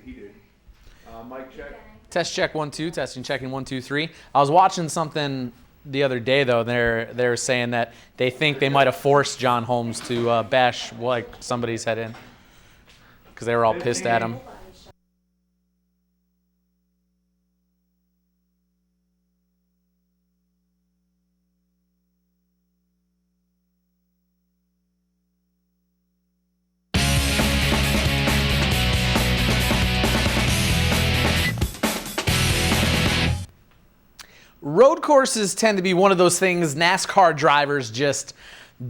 he did. Mic check. Test check 1 2. Testing checking 1 2 3. I was watching something the other day though. They're saying that they think they might have forced John Holmes to bash like somebody's head in because they were all pissed at him. Road courses tend to be one of those things NASCAR drivers just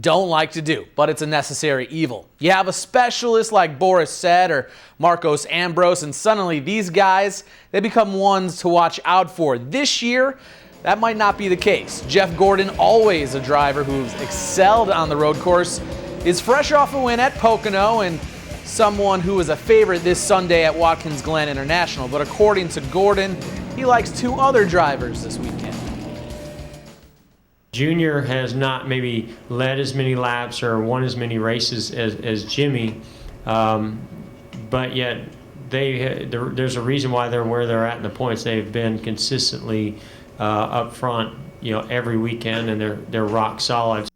don't like to do, but it's a necessary evil. You have a specialist like Boris Said or Marcos Ambrose, and suddenly these guys, they become ones to watch out for. This year, that might not be the case. Jeff Gordon, always a driver who's excelled on the road course, is fresh off a win at Pocono and someone who is a favorite this Sunday at Watkins Glen International. But according to Gordon, he likes 2 other drivers this weekend. Junior has not maybe led as many laps or won as many races as Jimmy, but yet there's a reason why they're where they're at in the points. They've been consistently up front, every weekend, and they're rock solid.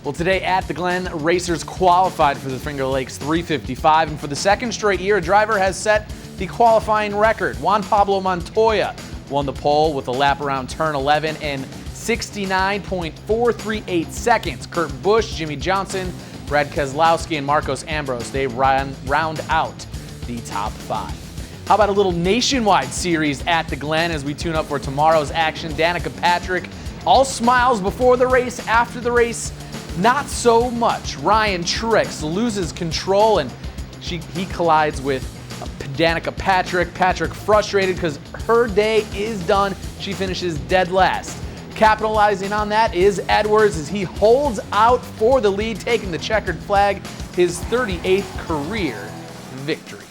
Well, today at the Glen, racers qualified for the Finger Lakes 355, and for the second straight year, a driver has set the qualifying record. Juan Pablo Montoya won the pole with a lap around turn 11 in 69.438 seconds. Kurt Busch, Jimmy Johnson, Brad Keselowski, and Marcos Ambrose, they round out the top 5. How about a little nationwide series at the Glen as we tune up for tomorrow's action? Danica Patrick, all smiles before the race, after the race, not so much. Ryan Truex loses control and he collides with Danica Patrick. Patrick frustrated because her day is done. She finishes dead last. Capitalizing on that is Edwards as he holds out for the lead, taking the checkered flag, his 38th career victory.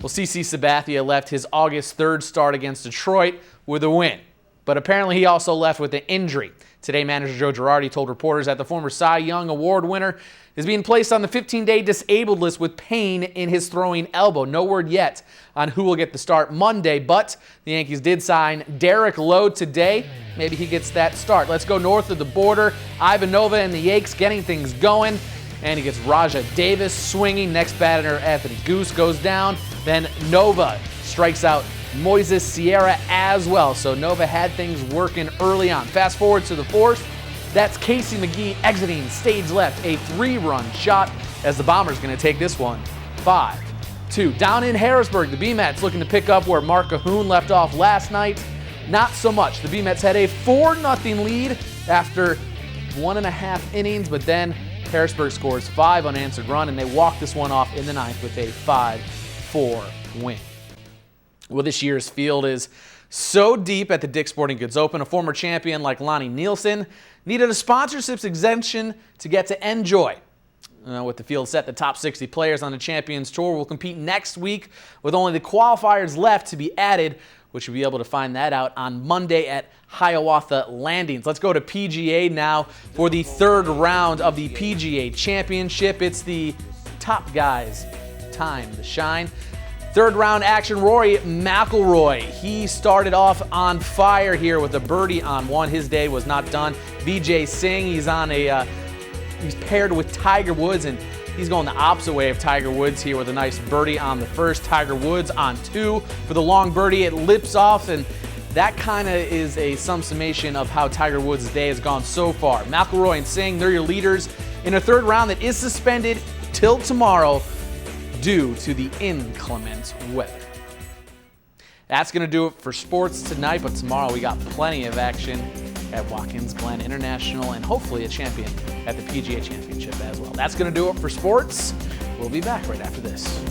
Well, CC Sabathia left his August 3rd start against Detroit with a win, but apparently he also left with an injury. Today, manager Joe Girardi told reporters that the former Cy Young Award winner is being placed on the 15-day disabled list with pain in his throwing elbow. No word yet on who will get the start Monday, but the Yankees did sign Derek Lowe today. Maybe he gets that start. Let's go north of the border. Ivan Nova and the Yanks getting things going, and he gets Raja Davis swinging. Next batter, Anthony Goose goes down. Then Nova strikes out Moises Sierra as well. So Nova had things working early on. Fast forward to the 4th. That's Casey McGee exiting stage left, a 3-run shot as the Bombers going to take this one 5-2. Down in Harrisburg, the B-Mets looking to pick up where Mark Cahoon left off last night. Not so much. The B-Mets had a 4-0 lead after 1.5 innings, but then Harrisburg scores 5 unanswered run, and they walk this one off in the 9th with a 5-4 win. Well, this year's field is so deep at the Dick's Sporting Goods Open. A former champion like Lonnie Nielsen needed a sponsorships exemption to get to enjoy. With the field set, the top 60 players on the Champions Tour will compete next week with only the qualifiers left to be added, which you'll be able to find that out on Monday at Hiawatha Landings. Let's go to PGA now for the 3rd round of the PGA Championship. It's the top guys' time to shine. 3rd round action, Rory McIlroy. He started off on fire here with a birdie on one. His day was not done. Vijay Singh, he's paired with Tiger Woods, and he's going the opposite way of Tiger Woods here with a nice birdie on the 1st. Tiger Woods on 2 for the long birdie. It lips off, and that kind of is some summation of how Tiger Woods' day has gone so far. McIlroy and Singh, they're your leaders in a 3rd round that is suspended till tomorrow due to the inclement weather. That's going to do it for sports tonight, but tomorrow we got plenty of action at Watkins Glen International and hopefully a champion at the PGA Championship as well. That's going to do it for sports. We'll be back right after this.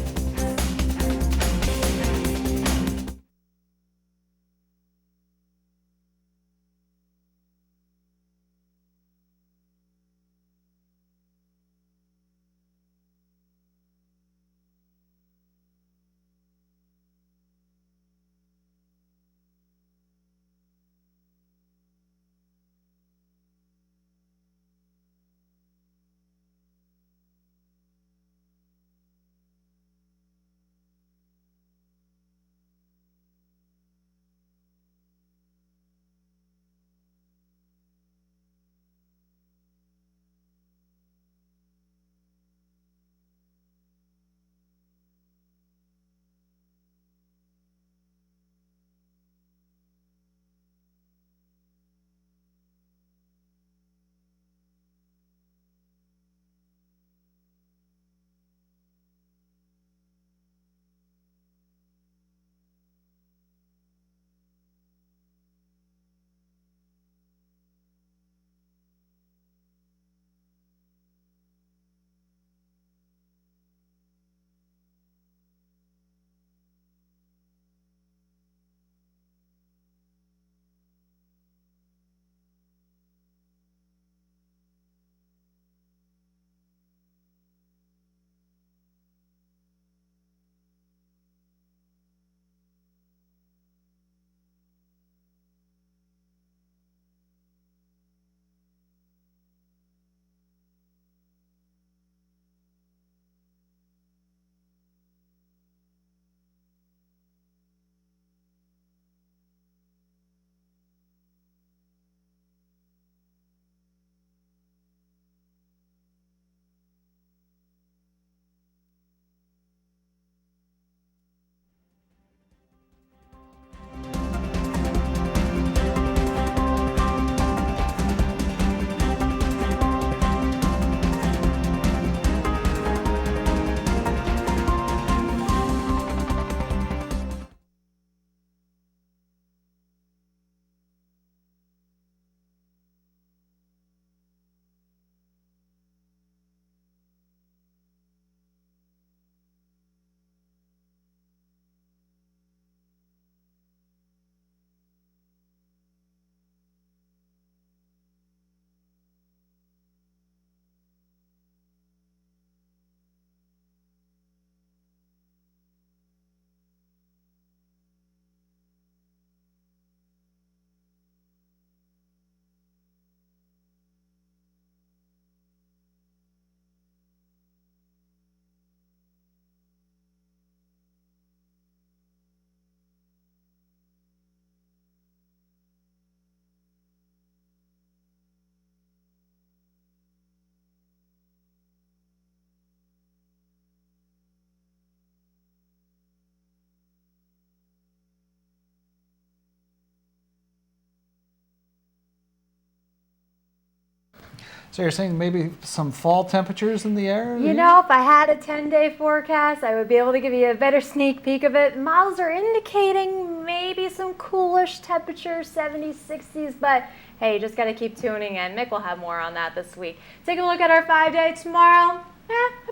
So you're saying maybe some fall temperatures in the air? You know, if I had a 10-day forecast, I would be able to give you a better sneak peek of it. Models are indicating maybe some coolish temperatures, 70s, 60s, but hey, you just got to keep tuning in. Mick will have more on that this week. Take a look at our 5-day tomorrow.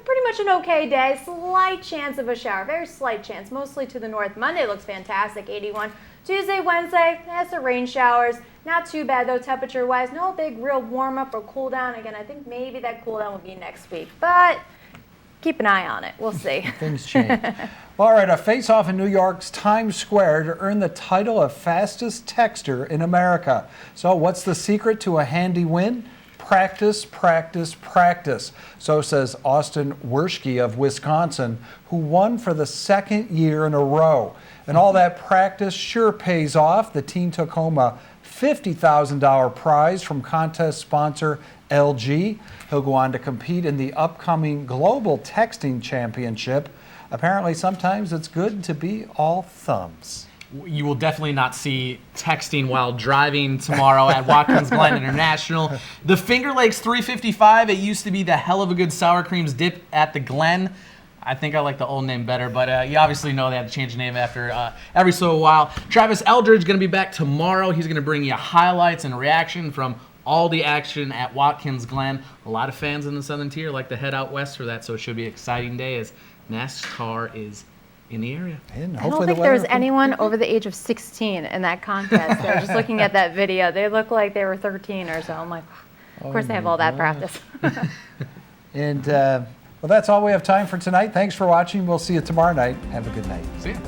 Pretty much an okay day. Slight chance of a shower, very slight chance, mostly to the north. Monday looks fantastic, 81. Tuesday, Wednesday, some rain showers. Not too bad though, temperature-wise. No big real warm-up or cool-down. Again, I think maybe that cool-down will be next week, but keep an eye on it. We'll see. Things change. Well, all right, a face-off in New York's Times Square to earn the title of fastest texter in America. So what's the secret to a handy win? Practice, practice, practice. So says Austin Werschke of Wisconsin, who won for the second year in a row. And all that practice sure pays off. The team took home a $50,000 prize from contest sponsor LG. He'll go on to compete in the upcoming Global Texting Championship. Apparently, sometimes it's good to be all thumbs. You will definitely not see texting while driving tomorrow at Watkins Glen International. The Finger Lakes 355, it used to be the hell of a good sour creams dip at the Glen. I think I like the old name better, but you obviously know they have to change the name after every so while. Travis Eldridge going to be back tomorrow. He's going to bring you highlights and reaction from all the action at Watkins Glen. A lot of fans in the Southern Tier like to head out west for that, so it should be an exciting day as NASCAR is in the area. And I don't think there's anyone over the age of 16 in that contest. They're just looking at that video. They look like they were 13 or so. I'm like, of course they have all that practice. And well, that's all we have time for tonight. Thanks for watching. We'll see you tomorrow night. Have a good night. See ya.